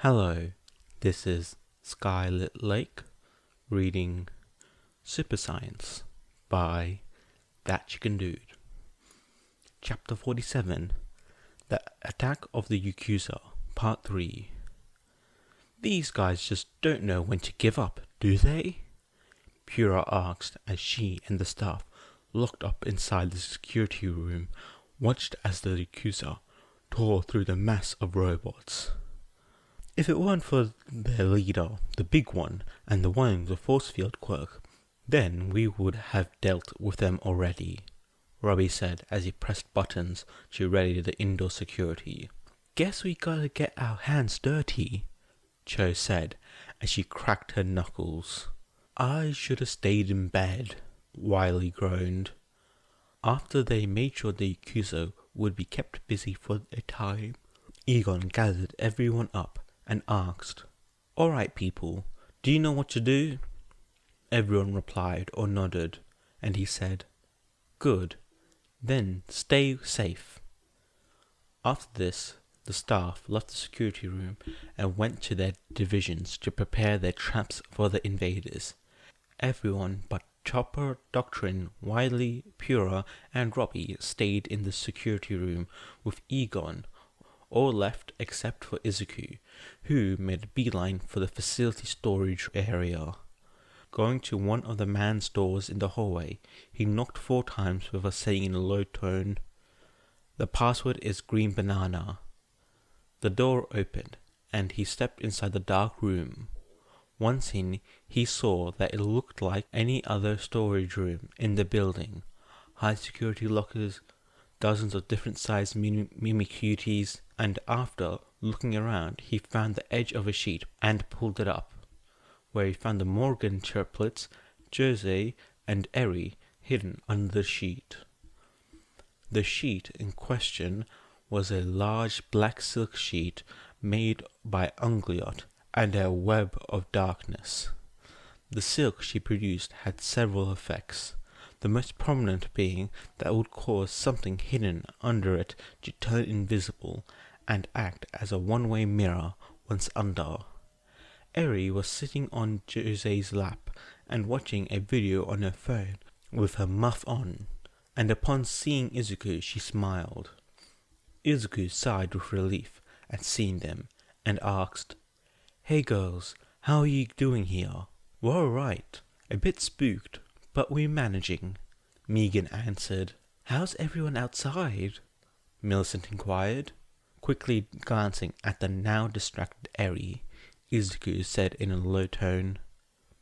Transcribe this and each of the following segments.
Hello, this is Skylit Lake reading Super Science by thatchickendude. Chapter 47, The Attack of the Yakuza, Part 3. These guys just don't know when to give up, do they? Pura asked as she and the staff locked up inside the security room, watched as the Yakuza tore through the mass of robots. If it weren't for their leader, the big one, and the one with the force field quirk, then we would have dealt with them already, Robbie said as he pressed buttons to ready the indoor security. Guess we gotta get our hands dirty, Cho said as she cracked her knuckles. I should have stayed in bed, Wiley groaned. After they made sure the Yakuza would be kept busy for a time, Egon gathered everyone up and asked, "Alright people, do you know what to do?" Everyone replied or nodded, and he said, "Good, then stay safe." After this, the staff left the security room and went to their divisions to prepare their traps for the invaders. Everyone but Chopper, Doctrine, Wiley, Pura, and Robbie stayed in the security room with Egon, all left except for Izuku, who made a beeline for the facility storage area. Going to one of the man's doors in the hallway, he knocked 4 times before saying in a low tone, "The password is green banana." The door opened, and he stepped inside the dark room. Once in, he saw that it looked like any other storage room in the building. High security lockers, dozens of different sized mimicuties, and after looking around, he found the edge of a sheet and pulled it up, where he found the Morgan triplets, Jose, and Eri hidden under the sheet. The sheet in question was a large black silk sheet made by Ungliot and a web of darkness. The silk she produced had several effects, the most prominent being that it would cause something hidden under it to turn invisible and act as a one-way mirror once under. Eri was sitting on Jose's lap and watching a video on her phone with her muff on, and upon seeing Izuku she smiled. Izuku sighed with relief at seeing them and asked, "Hey girls, how are you doing here?" "We're alright, a bit spooked, but we're managing," Megan answered. "How's everyone outside?" Millicent inquired. Quickly glancing at the now distracted Eri, Izuku said in a low tone,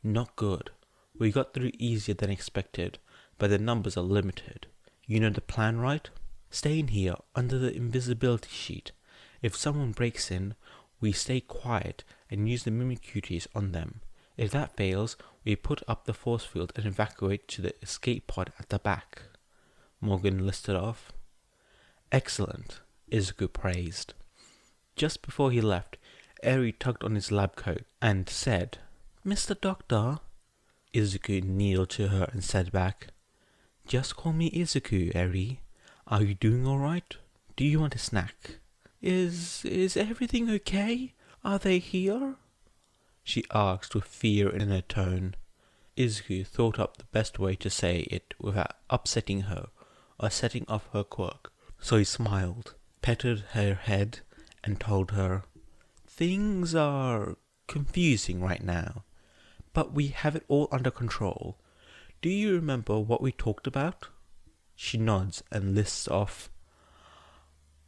"Not good. We got through easier than expected, but the numbers are limited. You know the plan, right? Stay in here under the invisibility sheet. If someone breaks in, we stay quiet and use the mimicuties on them. If that fails, we put up the force field and evacuate to the escape pod at the back," Morgan listed off. "Excellent," Izuku praised. Just before he left, Eri tugged on his lab coat and said, "Mr. Doctor." Izuku kneeled to her and said back, "Just call me Izuku, Eri. Are you doing alright? Do you want a snack?" Is everything okay? Are they here?" she asked with fear in her tone. Izuku thought up the best way to say it without upsetting her or setting off her quirk, so he smiled, petted her head, and told her, "Things are confusing right now, but we have it all under control. Do you remember what we talked about?" She nods and lists off,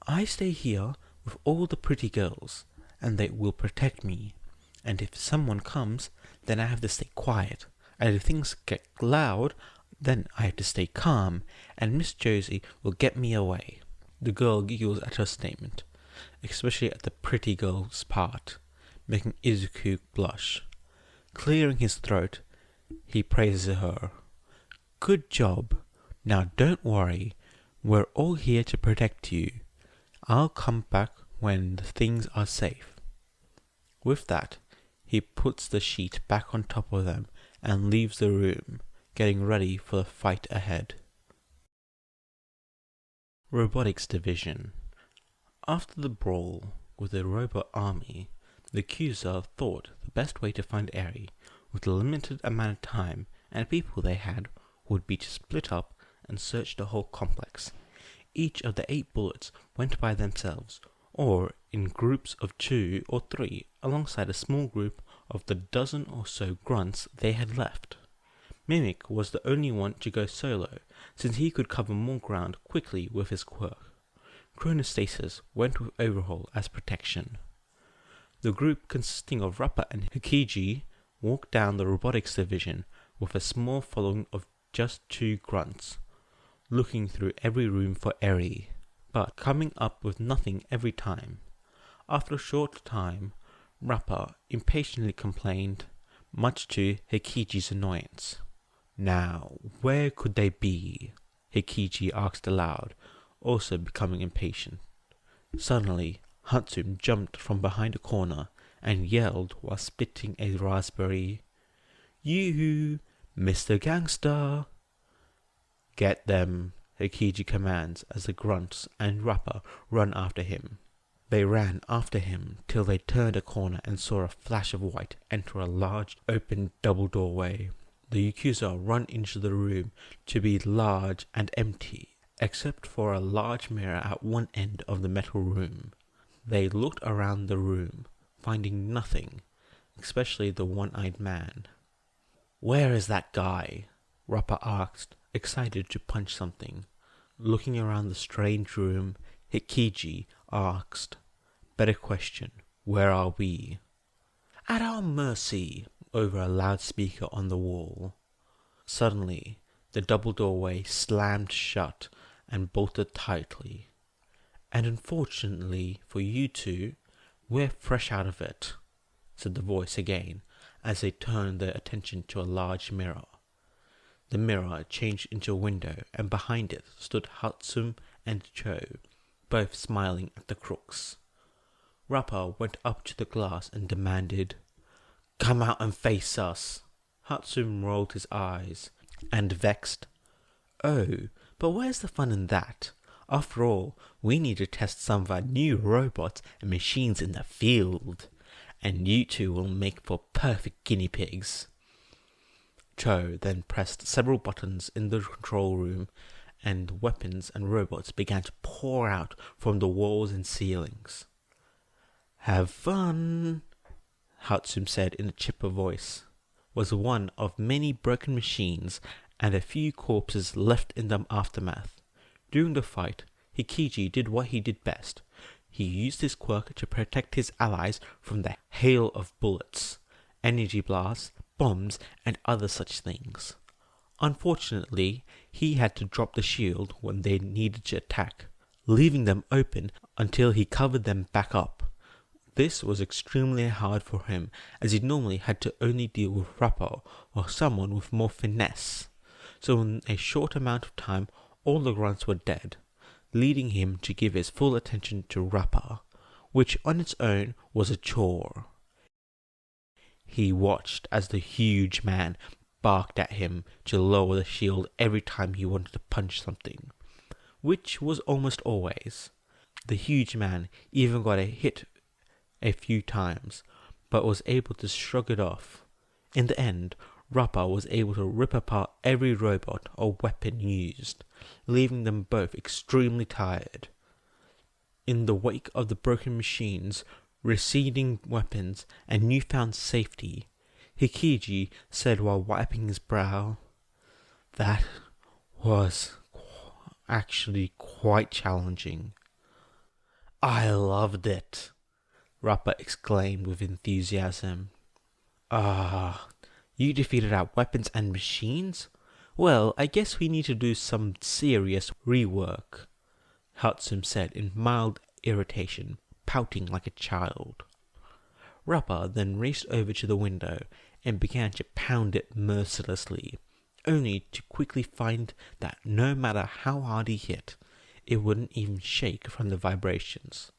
"I stay here with all the pretty girls, and they will protect me. And if someone comes, then I have to stay quiet. And if things get loud, then I have to stay calm, and Miss Josie will get me away." The girl giggles at her statement, especially at the pretty girl's part, making Izuku blush. Clearing his throat, he praises her. "Good job. Now don't worry. We're all here to protect you. I'll come back when the things are safe." With that, he puts the sheet back on top of them and leaves the room, getting ready for the fight ahead. Robotics Division. After the brawl with the robot army, The accuser thought the best way to find Eri, with the limited amount of time and people they had, would be to split up and search the whole complex. Each of the 8 bullets went by themselves, or in groups of 2 or 3, alongside a small group of the dozen or so grunts they had left. Mimic was the only one to go solo, since he could cover more ground quickly with his quirk. Chronostasis went with Overhaul as protection. The group, consisting of Rappa and Hikiji, walked down the robotics division with a small following of just 2 grunts, looking through every room for Eri, but coming up with nothing every time. After a short time, Rappa impatiently complained, much to Hikiji's annoyance. "Now, where could they be?" Hikiji asked aloud, also becoming impatient. Suddenly, Hatsum jumped from behind a corner and yelled while spitting a raspberry, "You, Mr. Gangster!" "Get them," Hikiji commands as the grunts and Rappa run after him. They ran after him till they turned a corner and saw a flash of white enter a large open double doorway. The Yakuza run into the room to be large and empty, except for a large mirror at one end of the metal room. They looked around the room, finding nothing, especially the one-eyed man. "Where is that guy?" Rappa asked, excited to punch something. Looking around the strange room, Hikiji asked, "Better question, where are we?" "At our mercy," over a loudspeaker on the wall. Suddenly, the double doorway slammed shut and bolted tightly. "And unfortunately for you two, we're fresh out of it," said the voice again, as they turned their attention to a large mirror. The mirror changed into a window, and behind it stood Hatsum and Cho, both smiling at the crooks. Rappa went up to the glass and demanded, "Come out and face us." Hatsum rolled his eyes, and vexed, "Oh, but where's the fun in that? After all, we need to test some of our new robots and machines in the field, and you two will make for perfect guinea pigs." Cho then pressed several buttons in the control room, and weapons and robots began to pour out from the walls and ceilings. "Have fun," Hatsum said in a chipper voice. Was one of many broken machines and a few corpses left in the aftermath. During the fight, Hikiji did what he did best. He used his quirk to protect his allies from the hail of bullets, energy blasts, bombs, and other such things. Unfortunately, he had to drop the shield when they needed to attack, leaving them open until he covered them back up. This was extremely hard for him, as he normally had to only deal with Rappa or someone with more finesse. So in a short amount of time, all the grunts were dead, leading him to give his full attention to Rappa, which on its own was a chore. He watched as the huge man barked at him to lower the shield every time he wanted to punch something, which was almost always. The huge man even got a hit a few times, but was able to shrug it off. In the end, Rappa was able to rip apart every robot or weapon used, leaving them both extremely tired. In the wake of the broken machines, receding weapons, and newfound safety, Hikiji said while wiping his brow, "That was actually quite challenging." "I loved it," Rappa exclaimed with enthusiasm. "Ah, you defeated our weapons and machines? Well, I guess we need to do some serious rework," Hatsum said in mild irritation, pouting like a child. Rappa then raced over to the window and began to pound it mercilessly, only to quickly find that no matter how hard he hit, it wouldn't even shake from the vibrations.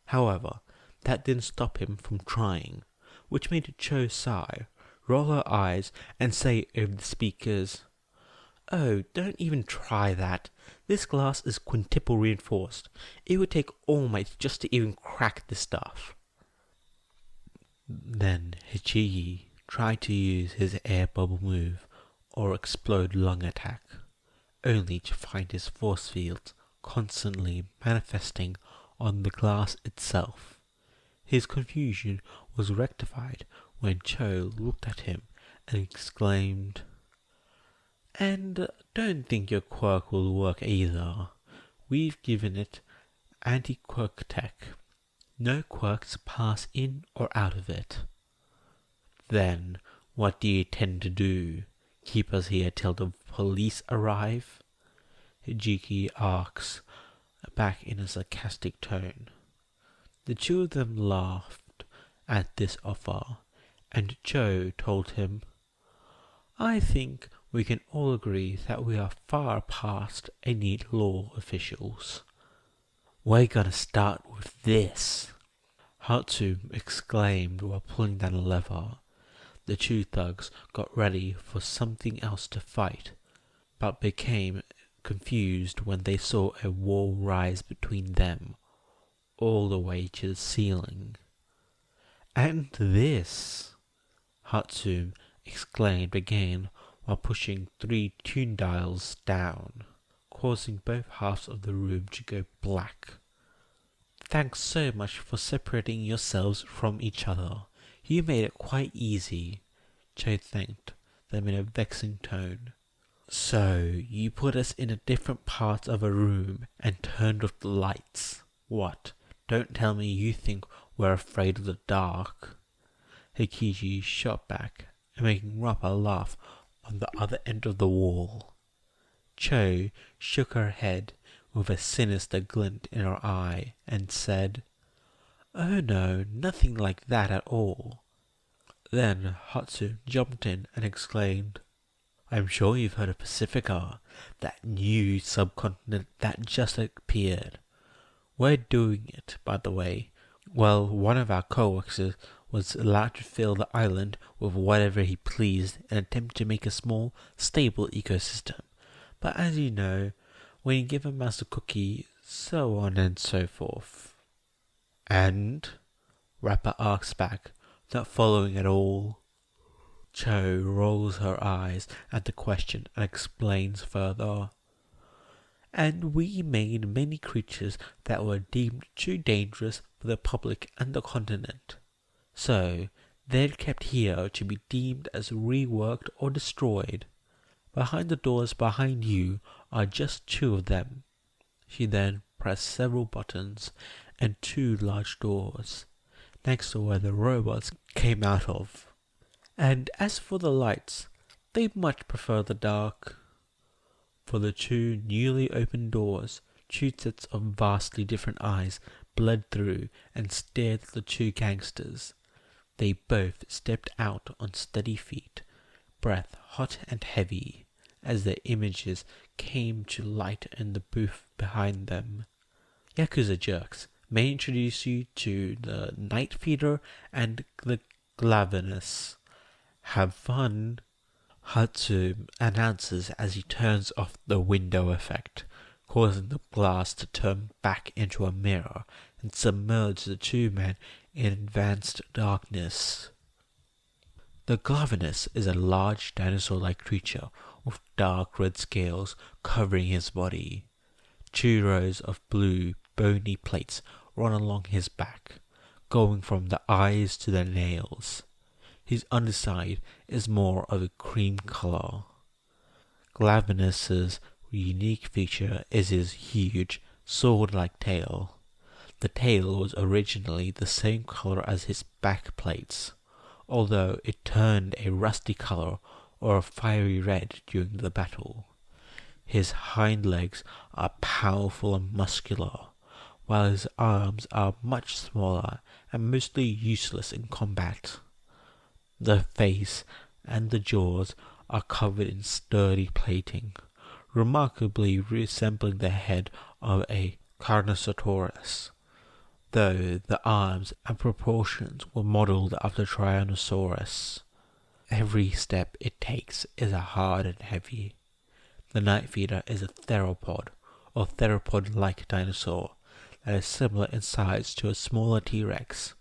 However, that didn't stop him from trying, which made Cho sigh, roll her eyes, and say over the speakers, "Oh, don't even try that. This glass is quintuple reinforced. It would take All Might just to even crack this stuff." Then Hichigi tried to use his air bubble move or explode lung attack, only to find his force fields constantly manifesting on the glass itself. His confusion was rectified when Cho looked at him and exclaimed, "And don't think your quirk will work either. We've given it anti-quirk tech. No quirks pass in or out of it." "Then what do you intend to do? Keep us here till the police arrive?" Hijiki asks, back in a sarcastic tone. The two of them laughed at this offer, and Cho told him, "I think we can all agree that we are far past any law officials." "We're gonna start with this," Hatsum exclaimed while pulling down a lever. The two thugs got ready for something else to fight, but became confused when they saw a wall rise between them, all the way to the ceiling. "And this," Hatsum exclaimed again while pushing 3 tune dials down, causing both halves of the room to go black. "Thanks so much for separating yourselves from each other. You made it quite easy," Cho thanked them in a vexing tone. "So, you put us in a different part of a room and turned off the lights. What? Don't tell me you think we're afraid of the dark." Hikiji shot back, making Rappa laugh on the other end of the wall. Cho shook her head with a sinister glint in her eye and said, "Oh no, nothing like that at all." Then Hatsu jumped in and exclaimed, "I'm sure you've heard of Pacifica, that new subcontinent that just appeared. We're doing it, by the way. Well, one of our co-workers was allowed to fill the island with whatever he pleased and attempt to make a small, stable ecosystem. But as you know, when you give a mouse a cookie, so on and so forth." "And?" Rappa asks back, not following at all. Cho rolls her eyes at the question and explains further. "And we made many creatures that were deemed too dangerous for the public and the continent. So, they're kept here to be deemed as reworked or destroyed. Behind the doors behind you are just 2 of them." She then pressed several buttons, and 2 large doors, next to where the robots came out of. "And as for the lights, they much prefer the dark." For the 2 newly opened doors, 2 sets of vastly different eyes bled through and stared at the 2 gangsters. They both stepped out on steady feet, breath hot and heavy, as their images came to light in the booth behind them. "Yakuza jerks, may I introduce you to the Night Feeder and the Glavenus. Have fun," Hatsu announces as he turns off the window effect, causing the glass to turn back into a mirror and submerge the 2 men in advanced darkness. The Glavenus is a large dinosaur-like creature with dark red scales covering his body. 2 rows of blue, bony plates run along his back, going from the eyes to the nails. His underside is more of a cream color. Glavenus's unique feature is his huge, sword-like tail. The tail was originally the same color as his back plates, although it turned a rusty color or a fiery red during the battle. His hind legs are powerful and muscular, while his arms are much smaller and mostly useless in combat. The face and the jaws are covered in sturdy plating, remarkably resembling the head of a Carnosaurus, though the arms and proportions were modeled after Tyrannosaurus. Every step it takes is hard and heavy. The Night Feeder is a theropod, or theropod-like dinosaur, that is similar in size to a smaller T-Rex,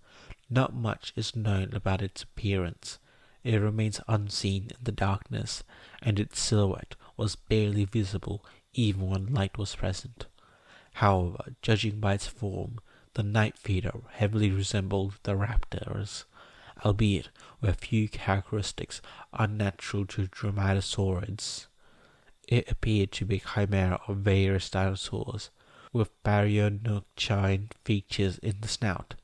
Not much is known about its appearance. It remains unseen in the darkness, and its silhouette was barely visible even when light was present. However, judging by its form, the night feeder heavily resembled the raptors, albeit with few characteristics unnatural to dromaeosaurids. It appeared to be a chimera of various dinosaurs, with baryonychine features in the snout,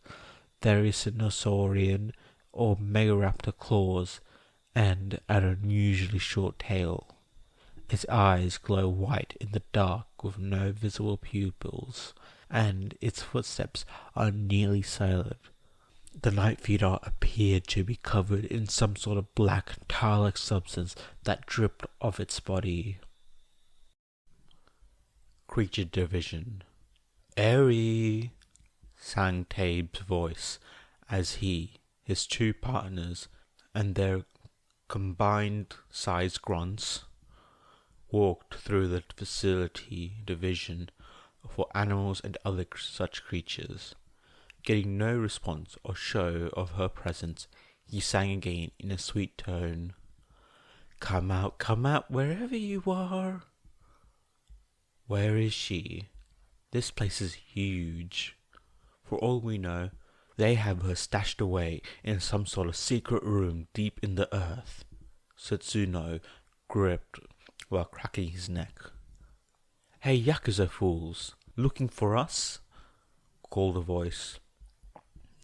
therizinosaurian or megaraptor claws, and an unusually short tail. Its eyes glow white in the dark with no visible pupils, and its footsteps are nearly silent. The night feeder appeared to be covered in some sort of black tar-like substance that dripped off its body. Creature Division. "Eri!" sang Tabe's voice as he, his two partners, and their combined size grunts walked through the facility division for animals and other such creatures. Getting no response or show of her presence, he sang again in a sweet tone, come out, wherever you are." Where is she? This place is huge. For all we know, they have her stashed away in some sort of secret room deep in the earth. Setsuno gripped while cracking his neck. "Hey, Yakuza fools, looking for us?" called a voice.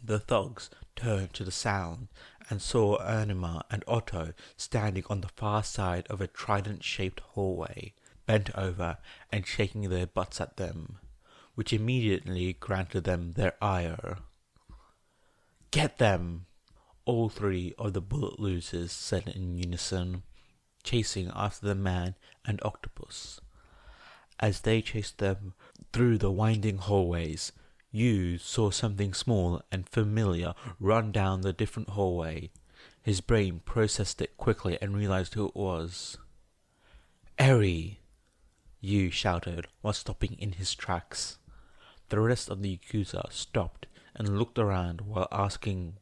The thugs turned to the sound and saw Anima and Otto standing on the far side of a trident-shaped hallway, bent over and shaking their butts at them, which immediately granted them their ire. "Get them!" all three of the bullet losers said in unison, chasing after the man and octopus. As they chased them through the winding hallways, Yu saw something small and familiar run down the different hallway. His brain processed it quickly and realized who it was. "Eri!" Yu shouted while stopping in his tracks. The rest of the Yakuza stopped and looked around while asking,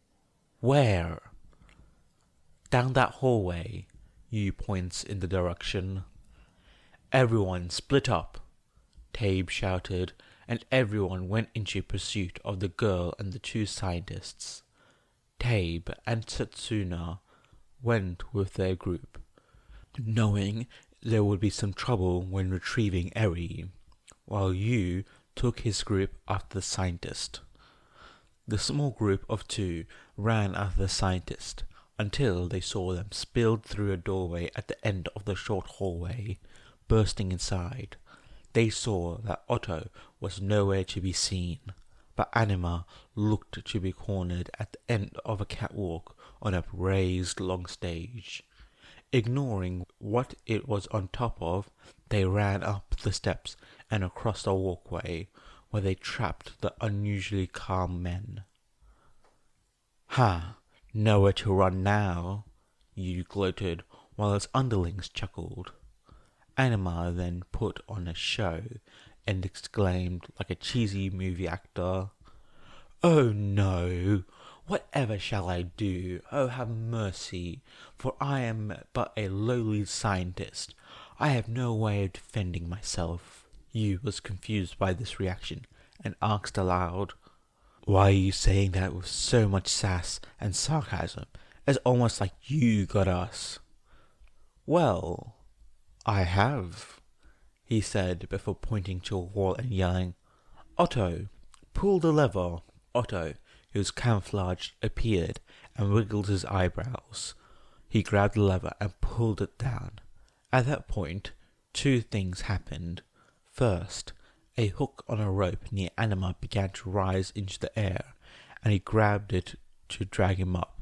"Where?" "Down that hallway," Yu points in the direction. "Everyone split up," Tabe shouted, and everyone went into pursuit of the girl and the two scientists. Tabe and Setsuna went with their group, knowing there would be some trouble when retrieving Eri, while Yu took his group after the scientist. The small group of two ran after the scientist until they saw them spilled through a doorway at the end of the short hallway. Bursting inside, they saw that Otto was nowhere to be seen, but Anima looked to be cornered at the end of a catwalk on a raised long stage. Ignoring what it was on top of, they ran up the steps and across the walkway, where they trapped the unusually calm men. "Ha! Nowhere to run now," Yu gloated, while his underlings chuckled. Anima then put on a show and exclaimed like a cheesy movie actor, "Oh no! Whatever shall I do? Oh, have mercy, for I am but a lowly scientist. I have no way of defending myself." Yu was confused by this reaction and asked aloud, "Why are you saying that with so much sass and sarcasm? It's almost like you got us." "Well, I have," he said before pointing to a wall and yelling, "Otto, pull the lever." Otto, who was camouflaged, appeared and wiggled his eyebrows. He grabbed the lever and pulled it down. At that point, two things happened. First, a hook on a rope near Anima began to rise into the air, and he grabbed it to drag him up.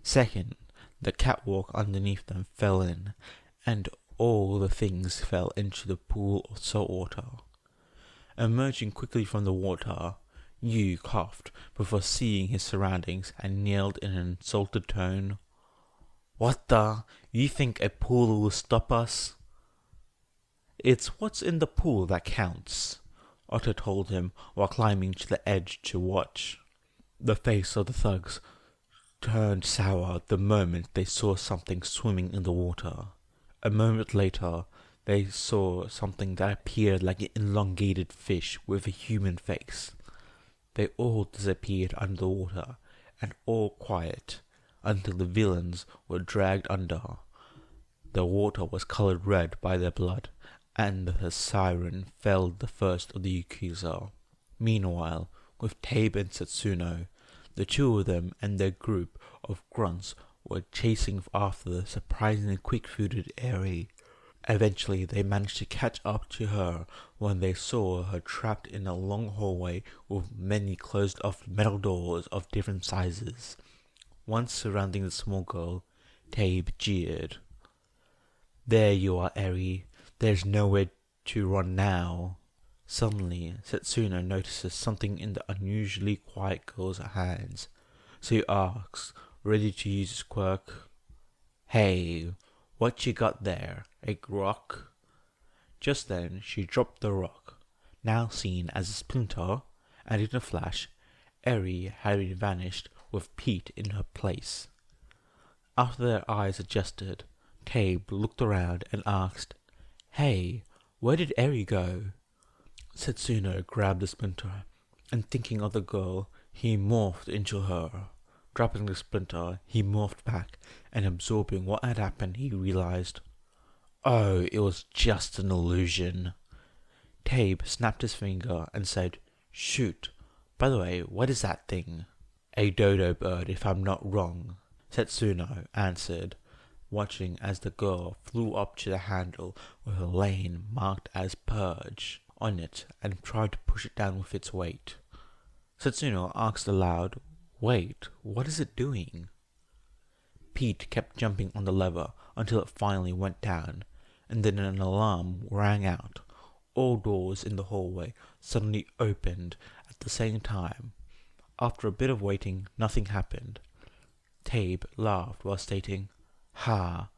Second, the catwalk underneath them fell in, and all the things fell into the pool of salt water. Emerging quickly from the water, Yu coughed before seeing his surroundings and yelled in an insulted tone, "What the? You think a pool will stop us?" "It's what's in the pool that counts," Otto told him while climbing to the edge to watch. The face of the thugs turned sour the moment they saw something swimming in the water. A moment later, they saw something that appeared like an elongated fish with a human face. They all disappeared under the water, and all quiet, until the villains were dragged under. The water was colored red by their blood, and the siren felled the first of the Yakuza. Meanwhile, with Tabe and Setsuno, the two of them and their group of grunts were chasing after the surprisingly quick-footed Eri. Eventually, they managed to catch up to her when they saw her trapped in a long hallway with many closed-off metal doors of different sizes. Once surrounding the small girl, Tabe jeered. "There you are, Eri. There's nowhere to run now." Suddenly, Setsuno notices something in the unusually quiet girl's hands, so he asks, ready to use his quirk, "Hey, what you got there? A rock?" Just then, she dropped the rock, now seen as a splinter, and in a flash, Eri had vanished with Pete in her place. After their eyes adjusted, Tabe looked around and asked, "Hey, where did Eri go?" Setsuno grabbed the splinter, and thinking of the girl, he morphed into her. Dropping the splinter, he morphed back, and absorbing what had happened, he realized, oh, it was just an illusion. Tabe snapped his finger and said, "Shoot. By the way, what is that thing?" "A dodo bird, if I'm not wrong," Setsuno answered, watching as the girl flew up to the handle with a lane marked as Purge on it and tried to push it down with its weight. Setsuno asked aloud, "Wait, what is it doing?" Pete kept jumping on the lever until it finally went down, and then an alarm rang out. All doors in the hallway suddenly opened at the same time. After a bit of waiting, nothing happened. Tabe laughed while stating, "Ha,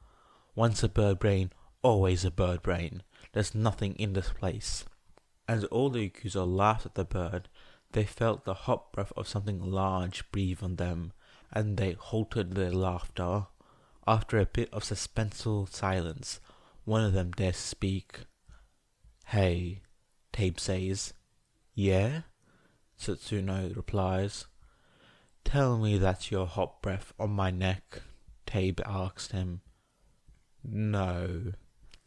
once a bird brain, always a bird brain. There's nothing in this place." As all the Yakuza laughed at the bird, they felt the hot breath of something large breathe on them, and they halted their laughter. After a bit of suspenseful silence, one of them dares speak. "Hey," Tabe says. "Yeah?" Setsuno replies. "Tell me that's your hot breath on my neck," Tabe asked him. "No."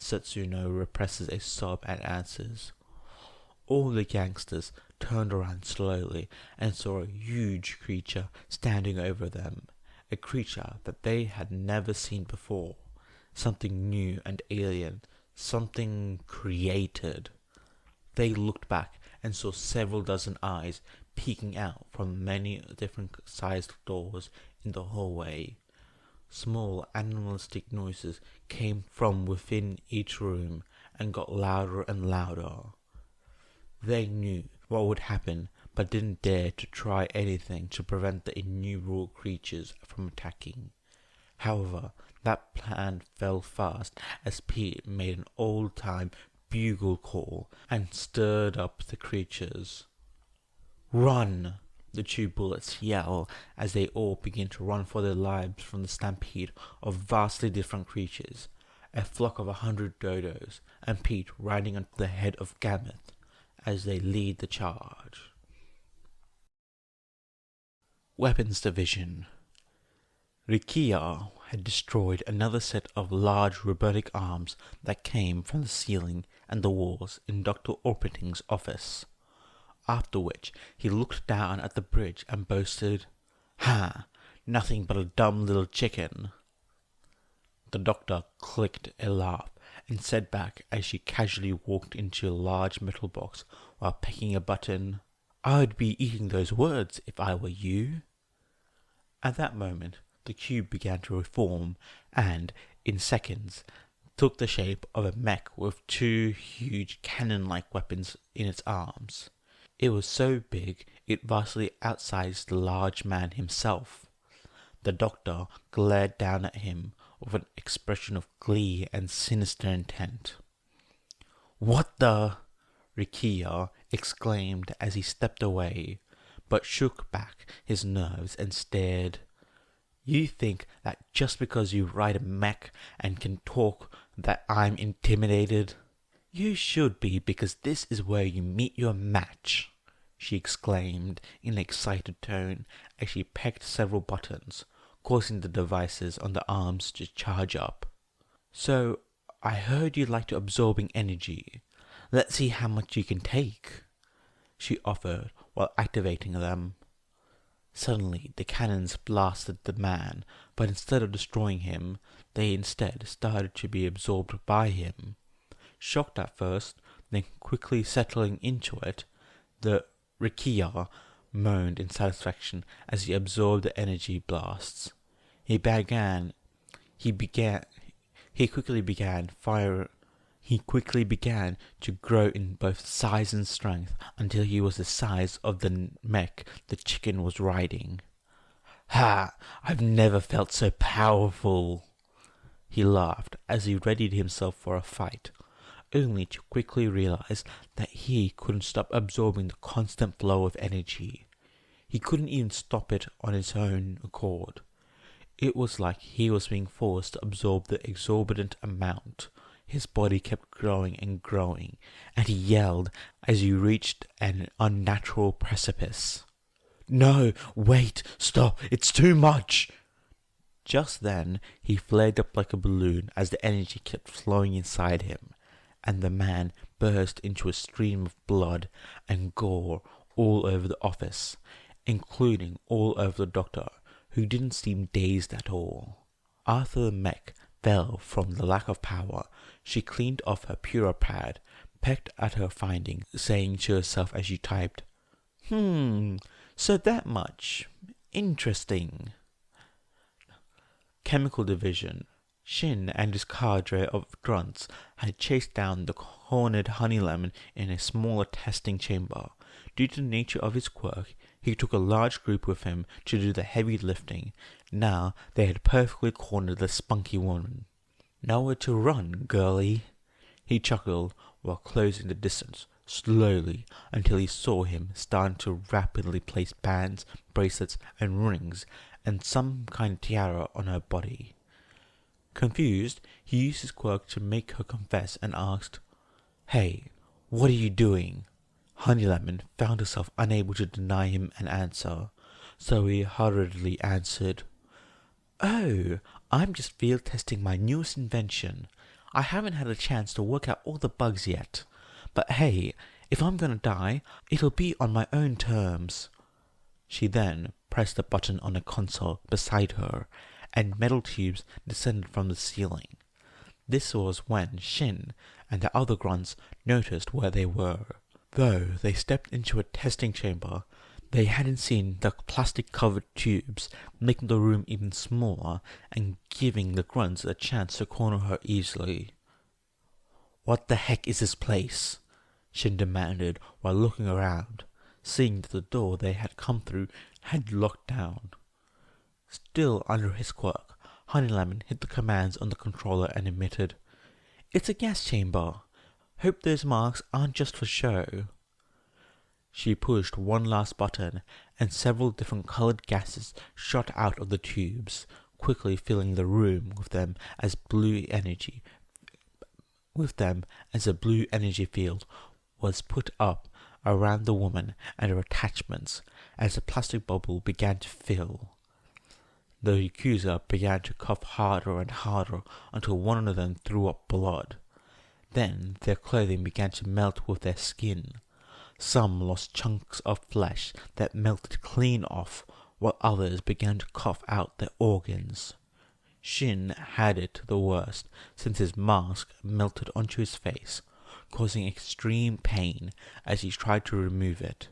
Setsuno represses a sob and answers. All the gangsters turned around slowly and saw a huge creature standing over them, a creature that they had never seen before, something new and alien, something created. They looked back and saw several dozen eyes peeking out from many different sized doors in the hallway. Small animalistic noises came from within each room and got louder and louder. They knew what would happen, but didn't dare to try anything to prevent the innumerable creatures from attacking. However, that plan fell fast as Pete made an old-time bugle call and stirred up the creatures. "Run!" the two bullets yell as they all begin to run for their lives from the stampede of vastly different creatures, a flock of 100 dodos, and Pete riding on the head of Gamut as they lead the charge. Weapons Division. Rikiya had destroyed another set of large robotic arms that came from the ceiling and the walls in Dr. Orpiting's office. After which, he looked down at the bridge and boasted, "Ha! Nothing but a dumb little chicken." The doctor clicked a laugh and said back as she casually walked into a large metal box while pecking a button, "I'd be eating those words if I were you." At that moment, the cube began to reform and, in seconds, took the shape of a mech with two huge cannon-like weapons in its arms. It was so big it vastly outsized the large man himself. The doctor glared down at him with an expression of glee and sinister intent. "What the?" Rikiya exclaimed as he stepped away, but shook back his nerves and stared. You think that just because you ride a mech and can talk that I'm intimidated? You should be, because this is where you meet your match, she exclaimed in an excited tone as she pecked several buttons, causing the devices on the arms to charge up. So, I heard you like to absorbing energy. Let's see how much you can take, she offered while activating them. Suddenly, the cannons blasted the man, but instead of destroying him, they instead started to be absorbed by him. Shocked at first, then quickly settling into it, the Rikia moaned in satisfaction as he absorbed the energy blasts. He quickly began to grow in both size and strength until he was the size of the mech the chicken was riding. Ha! I've never felt so powerful! He laughed as he readied himself for a fight, only to quickly realize that he couldn't stop absorbing the constant flow of energy. He couldn't even stop it on his own accord. It was like he was being forced to absorb the exorbitant amount. His body kept growing and growing, and he yelled as he reached an unnatural precipice. No, wait, stop, it's too much! Just then, he flared up like a balloon as the energy kept flowing inside him, and the man burst into a stream of blood and gore all over the office, including all over the doctor, who didn't seem dazed at all. After the mech fell from the lack of power, she cleaned off her Pura pad, pecked at her findings, saying to herself as she typed, so that much. Interesting. Chemical Division. Shin and his cadre of grunts had chased down the cornered Honeylemon in a smaller testing chamber. Due to the nature of his quirk, he took a large group with him to do the heavy lifting. Now they had perfectly cornered the spunky woman. Nowhere to run, girlie, he chuckled while closing the distance slowly until he saw him starting to rapidly place bands, bracelets, and rings and some kind of tiara on her body. Confused, he used his quirk to make her confess and asked, Hey, what are you doing? Honeylemon found herself unable to deny him an answer, so he hurriedly answered, Oh, I'm just field testing my newest invention. I haven't had a chance to work out all the bugs yet. But hey, if I'm gonna die, it'll be on my own terms. She then pressed a button on a console beside her, and metal tubes descended from the ceiling. This was when Shin and the other grunts noticed where they were. Though they stepped into a testing chamber, they hadn't seen the plastic-covered tubes, making the room even smaller and giving the grunts a chance to corner her easily. What the heck is this place? Shin demanded while looking around, seeing that the door they had come through had locked down. Still under his quirk, Honeylemon hit the commands on the controller and emitted, It's a gas chamber. Hope those marks aren't just for show. She pushed one last button, and several different colored gases shot out of the tubes, quickly filling the room with them as a blue energy field was put up around the woman and her attachments as the plastic bubble began to fill. The accuser began to cough harder and harder until one of them threw up blood. Then their clothing began to melt with their skin. Some lost chunks of flesh that melted clean off, while others began to cough out their organs. Shin had it the worst, since his mask melted onto his face, causing extreme pain as he tried to remove it.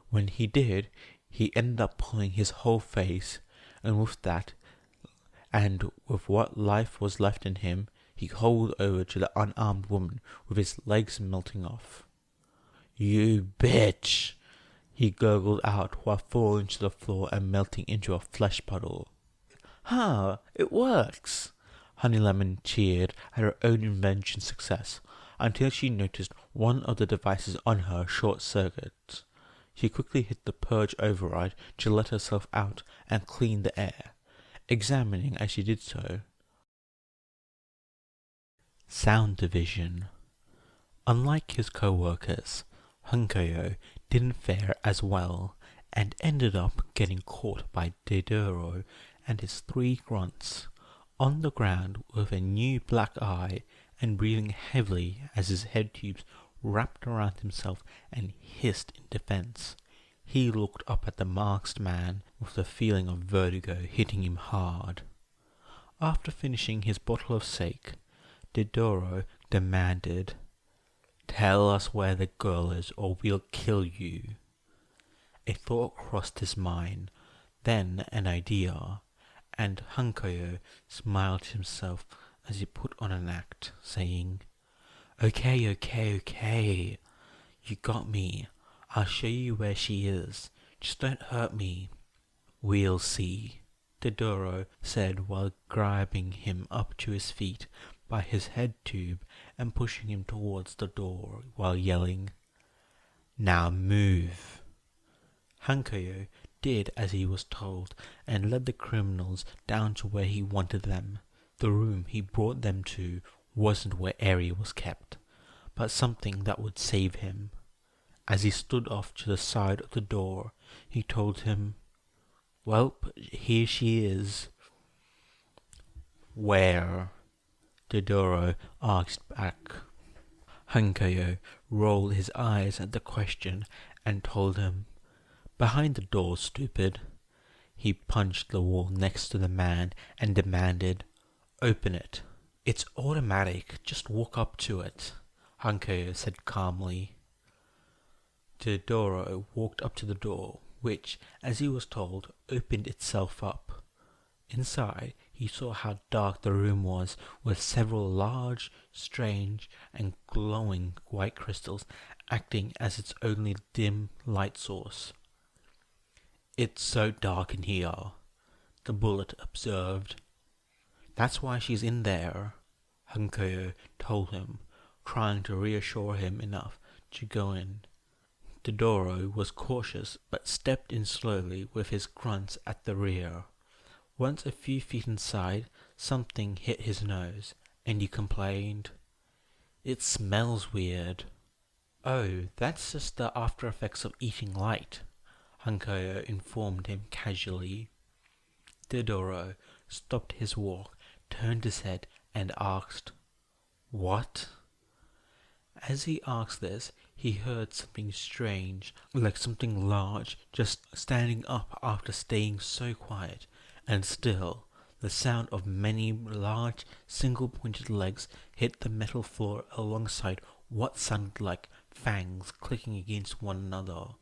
When he did, he ended up pulling his whole face, and with what life was left in him, he hauled over to the unarmed woman with his legs melting off. You bitch! He gurgled out while falling to the floor and melting into a flesh puddle. Ha! It works! Honeylemon cheered at her own invention's success until she noticed one of the devices on her short-circuit. She quickly hit the purge override to let herself out and clean the air, examining as she did so. Sound division. Unlike his co-workers, Hunkoyo didn't fare as well and ended up getting caught by Dedoro and his 3 grunts on the ground with a new black eye and breathing heavily as his head tubes wrapped around himself and hissed in defense. He looked up at the masked man with the feeling of vertigo hitting him hard. After finishing his bottle of sake, Dedoro demanded, "Tell us where the girl is or we'll kill you." A thought crossed his mind, then an idea, and Hunkoyo smiled to himself as he put on an act, saying, Okay, you got me. I'll show you where she is. Just don't hurt me." "We'll see," Dedoro said while grabbing him up to his feet by his head tube and pushing him towards the door while yelling, "Now move." Hunkoyo did as he was told and led the criminals down to where he wanted them. The room he brought them to wasn't where Eri was kept, but something that would save him. As he stood off to the side of the door, he told him, "Well, here she is." "Where?" Dedoro asked back. Hunkoyo rolled his eyes at the question and told him, "Behind the door, stupid." He punched the wall next to the man and demanded, "Open it." "It's automatic, just walk up to it," Hunkoyo said calmly. Dedoro walked up to the door, which, as he was told, opened itself up. Inside, he saw how dark the room was, with several large, strange, and glowing white crystals acting as its only dim light source. "It's so dark in here," the bullet observed. "That's why she's in there," Hunkoyo told him, trying to reassure him enough to go in. Dedoro was cautious but stepped in slowly with his grunts at the rear. Once a few feet inside, something hit his nose, and he complained, "It smells weird." "Oh, that's just the after effects of eating light," Hunkoyo informed him casually. Dedoro stopped his walk, turned his head, and asked, "What?" As he asked this, he heard something strange, like something large, just standing up after staying so quiet and still. The sound of many large, single-pointed legs hit the metal floor alongside what sounded like fangs clicking against one another.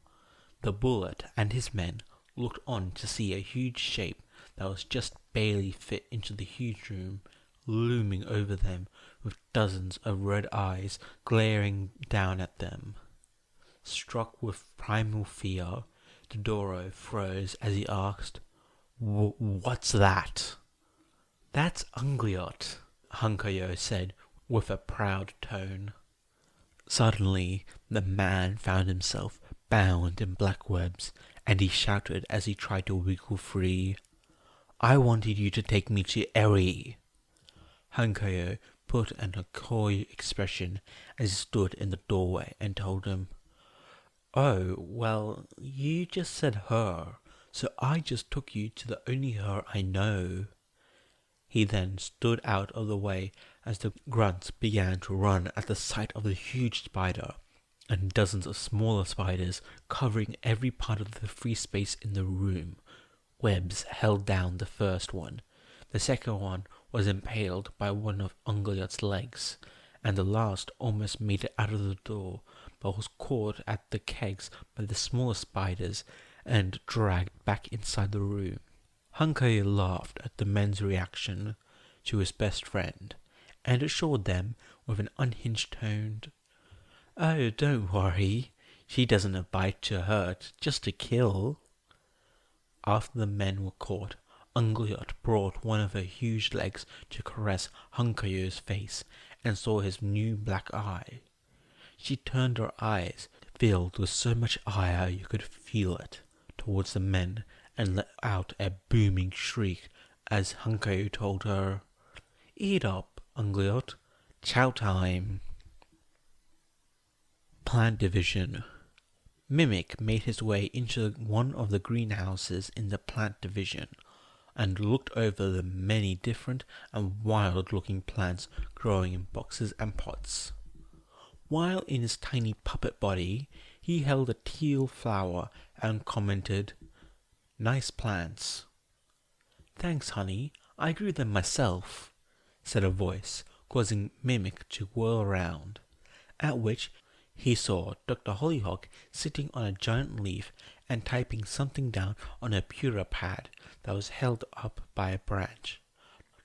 The bullet and his men looked on to see a huge shape that was just barely fit into the huge room, looming over them with dozens of red eyes glaring down at them. Struck with primal fear, Dedoro froze as he asked, "What's that?" "That's Ungliot," Hunkoyo said with a proud tone. Suddenly, the man found himself bound in black webs, and he shouted as he tried to wiggle free, "I wanted you to take me to Eri." Hunkoyo put on a coy expression as he stood in the doorway and told him, "Oh, well, you just said her, so I just took you to the only her I know." He then stood out of the way as the grunts began to run at the sight of the huge spider, and dozens of smaller spiders covering every part of the free space in the room. Webs held down the first one. The second one was impaled by one of Ungliot's legs, and the last almost made it out of the door, but was caught at the kegs by the smaller spiders and dragged back inside the room. Hunkoyo laughed at the men's reaction to his best friend, and assured them with an unhinged tone, "Oh, don't worry, she doesn't bite to hurt, just to kill." After the men were caught, Ungliot brought one of her huge legs to caress Hunkoyo's face and saw his new black eye. She turned her eyes, filled with so much ire you could feel it, towards the men, and let out a booming shriek as Hunko told her, "Eat up, Ungliot, chow time." Plant Division. Mimic made his way into one of the greenhouses in the plant division, and looked over the many different and wild-looking plants growing in boxes and pots. While in his tiny puppet body, he held a teal flower and commented, "Nice plants." "Thanks, honey, I grew them myself," said a voice, causing Mimic to whirl around, at which he saw Dr. Hollyhock sitting on a giant leaf and typing something down on a pewter pad that was held up by a branch,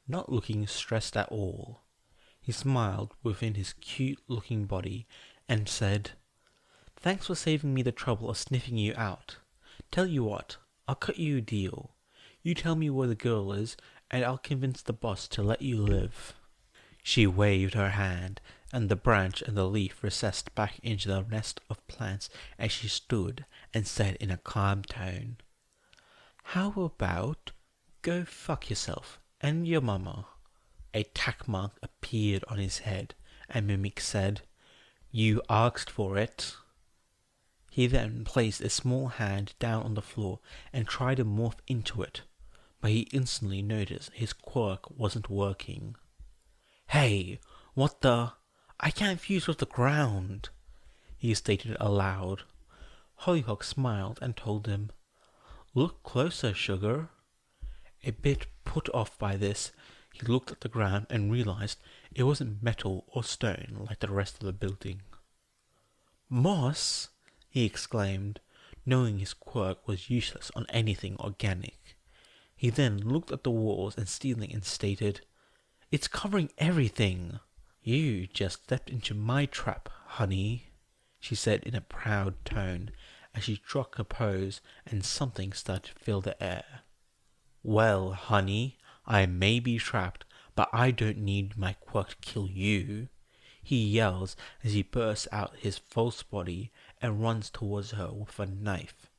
not looking stressed at all. He smiled within his cute-looking body and said, "Thanks for saving me the trouble of sniffing you out. Tell you what, I'll cut you a deal. You tell me where the girl is, and I'll convince the boss to let you live." She waved her hand, and the branch and the leaf recessed back into the nest of plants as she stood and said in a calm tone, "How about go fuck yourself and your mama?" A tack mark appeared on his head, and Mimic said, "You asked for it." He then placed a small hand down on the floor and tried to morph into it, but he instantly noticed his quirk wasn't working. "Hey, what the? I can't fuse with the ground," he stated aloud. Hollyhock smiled and told him, "Look closer, sugar." A bit put off by this, he looked at the ground and realized it wasn't metal or stone like the rest of the building. "Moss!" he exclaimed, knowing his quirk was useless on anything organic. He then looked at the walls and ceiling and stated, "It's covering everything." "You just stepped into my trap, honey," she said in a proud tone as she struck a pose and something started to fill the air. "Well, honey, I may be trapped, but I don't need my quirk to kill you," he yells as he bursts out his false body and runs towards her with a knife,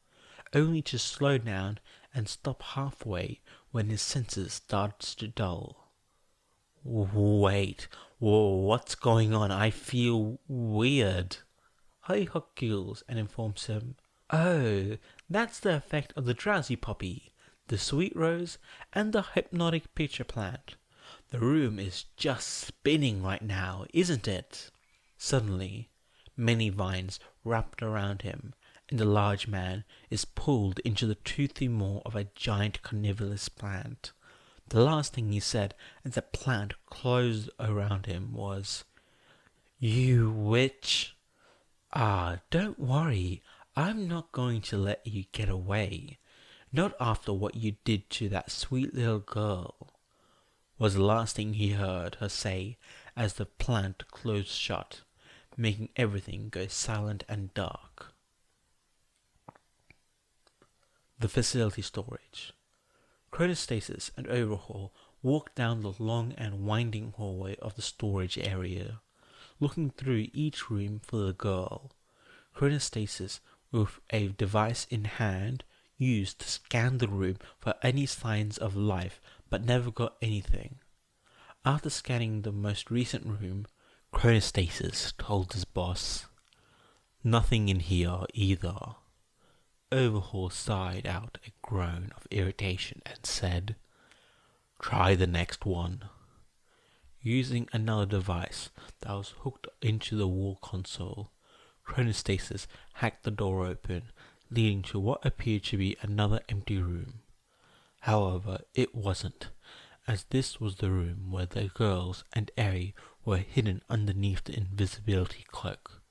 only to slow down and stop halfway when his senses starts to dull. "Wait, what's going on? I feel weird." Hollyhock giggles and informs him, "Oh, that's the effect of the drowsy poppy, the sweet rose, and the hypnotic pitcher plant. The room is just spinning right now, isn't it?" Suddenly, many vines wrapped around him, and the large man is pulled into the toothy maw of a giant carnivorous plant. The last thing he said as the plant closed around him was, "You witch! Don't worry, I'm not going to let you get away. Not after what you did to that sweet little girl," was the last thing he heard her say as the plant closed shut, making everything go silent and dark. The facility storage. Chronostasis and Overhaul walked down the long and winding hallway of the storage area, looking through each room for the girl. Chronostasis, with a device in hand, used to scan the room for any signs of life, but never got anything. After scanning the most recent room, Chronostasis told his boss, "Nothing in here either." Overhaul sighed out a groan of irritation and said, "Try the next one." Using another device that was hooked into the wall console, Chronostasis hacked the door open, leading to what appeared to be another empty room. However, it wasn't, as this was the room where the girls and Eri were hidden underneath the invisibility cloak.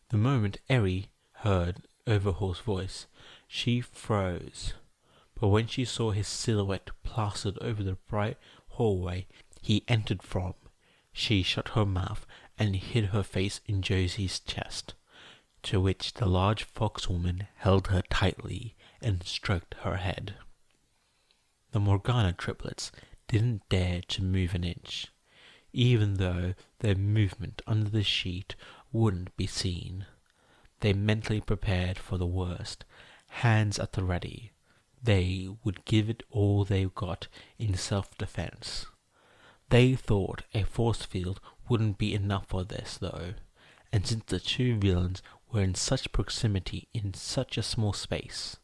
The moment Eri heard Overhaul's voice, she froze, but when she saw his silhouette plastered over the bright hallway he entered from, she shut her mouth and hid her face in Josie's chest, to which the large foxwoman held her tightly and stroked her head. The Morgana triplets didn't dare to move an inch, even though their movement under the sheet wouldn't be seen. They mentally prepared for the worst, hands at the ready. They would give it all they got in self-defense. They thought a force field wouldn't be enough for this, though, and since the two villains were in such proximity in such a small space,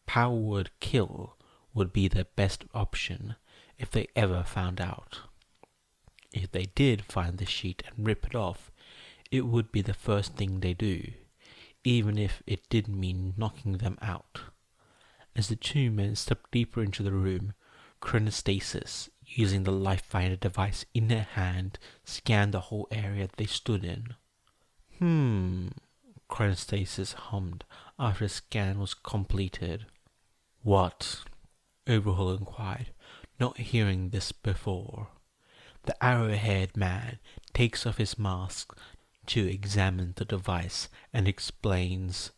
power word kill would be their best option if they ever found out. If they did find the sheet and rip it off, it would be the first thing they do, even if it did mean knocking them out. As the two men stepped deeper into the room, Chronostasis, using the life finder device in her hand, scanned the whole area they stood in. Chronostasis hummed after the scan was completed. What? Overhaul inquired, not hearing this before. The arrow-haired man takes off his mask to examine the device and explains,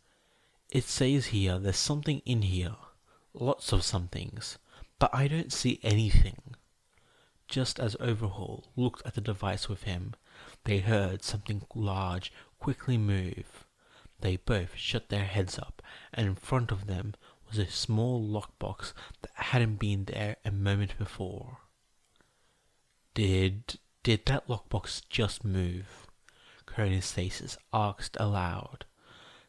"It says here there's something in here. Lots of somethings. But I don't see anything." Just as Overhaul looked at the device with him, they heard something large quickly move. They both shut their heads up, and in front of them was a small lockbox that hadn't been there a moment before. Did that lockbox just move? Chronostasis asked aloud.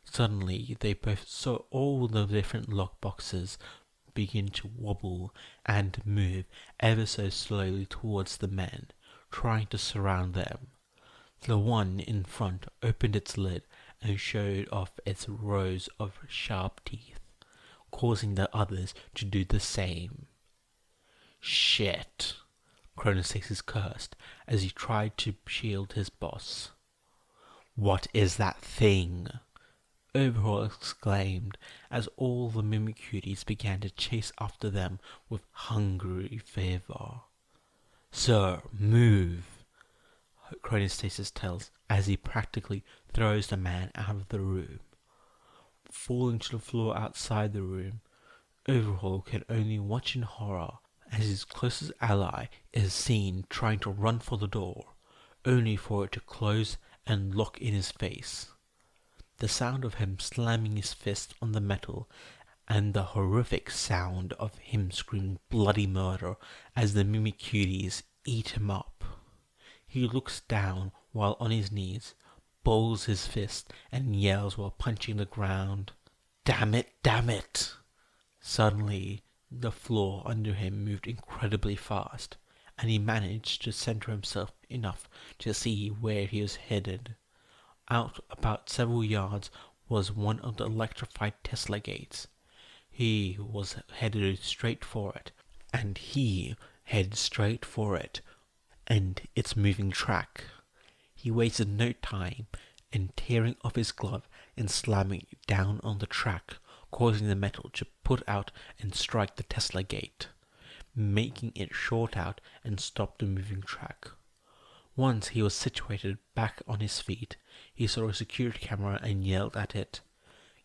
Suddenly, they both saw all the different lockboxes begin to wobble and move ever so slowly towards the men, trying to surround them. The one in front opened its lid and showed off its rows of sharp teeth, causing the others to do the same. "Shit," Chronostasis cursed as he tried to shield his boss. "What is that thing?" Overhaul exclaimed as all the Mimicuties began to chase after them with hungry fervor. "Sir, move," Chronostasis tells as he practically throws the man out of the room. Falling to the floor outside the room, Overhaul can only watch in horror as his closest ally is seen trying to run for the door, only for it to close and lock in his face. The sound of him slamming his fist on the metal and the horrific sound of him screaming bloody murder as the Mimicuties eat him up. He looks down while on his knees, balls his fist and yells while punching the ground. "Damn it, damn it!" Suddenly, the floor under him moved incredibly fast, and he managed to center himself enough to see where he was headed. Out about several yards was one of the electrified Tesla gates. He was headed straight for it, and its moving track. He wasted no time in tearing off his glove and slamming it down on the track, causing the metal to put out and strike the Tesla gate, making it short out and stop the moving track. Once he was situated back on his feet, he saw a security camera and yelled at it,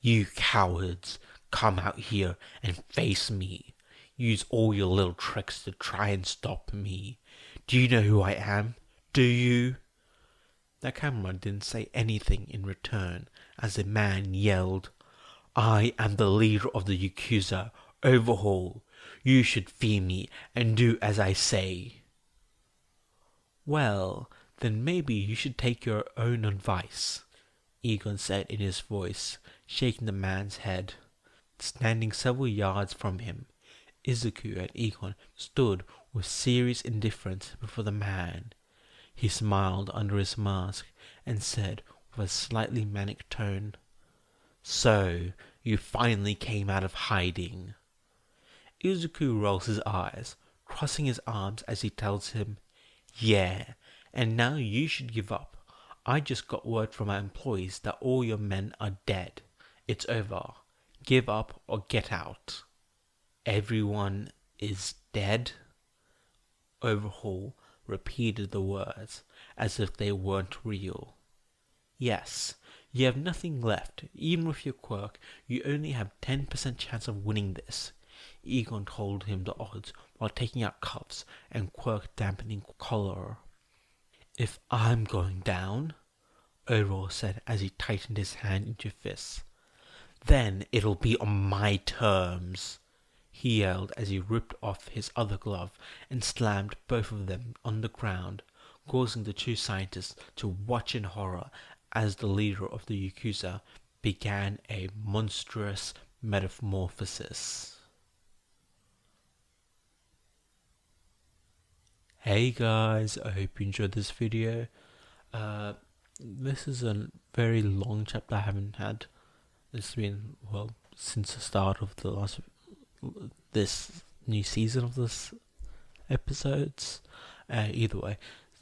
"You cowards, come out here and face me. Use all your little tricks to try and stop me. Do you know who I am? Do you?" The camera didn't say anything in return as the man yelled, "I am the leader of the Yakuza, Overhaul. You should fear me and do as I say." "Well, then maybe you should take your own advice," Egon said in his voice, shaking the man's head. Standing several yards from him, Izuku and Egon stood with serious indifference before the man. He smiled under his mask and said with a slightly manic tone, "So, you finally came out of hiding." Izuku rolls his eyes, crossing his arms as he tells him, "Yeah, and now you should give up. I just got word from my employees that all your men are dead. It's over. Give up or get out." "Everyone is dead?" Overhaul repeated the words as if they weren't real. "Yes, you have nothing left. Even with your quirk, you only have 10% chance of winning this." Egon told him the odds while taking out cuffs and quirk dampening collar. "If I'm going down?" Overall said as he tightened his hand into fists. "Then it'll be on my terms," he yelled as he ripped off his other glove and slammed both of them on the ground, causing the two scientists to watch in horror as the leader of the Yakuza began a monstrous metamorphosis. Hey guys, I hope you enjoyed this video. This is a very long chapter I haven't had. It's been, well, since the start of this new season of this episodes. Either way,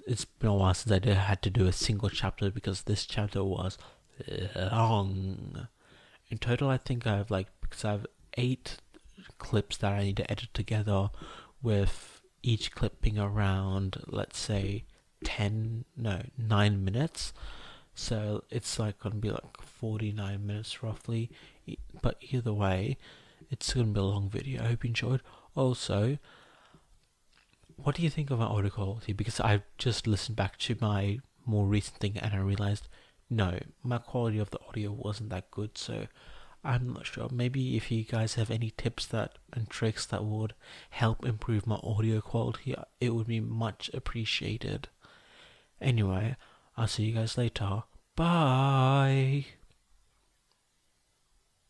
it's been a while since I had to do a single chapter because this chapter was long. In total, I think I have because I have 8 clips that I need to edit together, with each clip being around, let's say, 9 minutes. So it's gonna be 49 minutes roughly. But either way, it's gonna be a long video. I hope you enjoyed. Also, what do you think of my audio quality? Because I've just listened back to my more recent thing and I realized, no, my quality of the audio wasn't that good. So I'm not sure. Maybe if you guys have any tips and tricks that would help improve my audio quality, it would be much appreciated. Anyway, I'll see you guys later. Bye!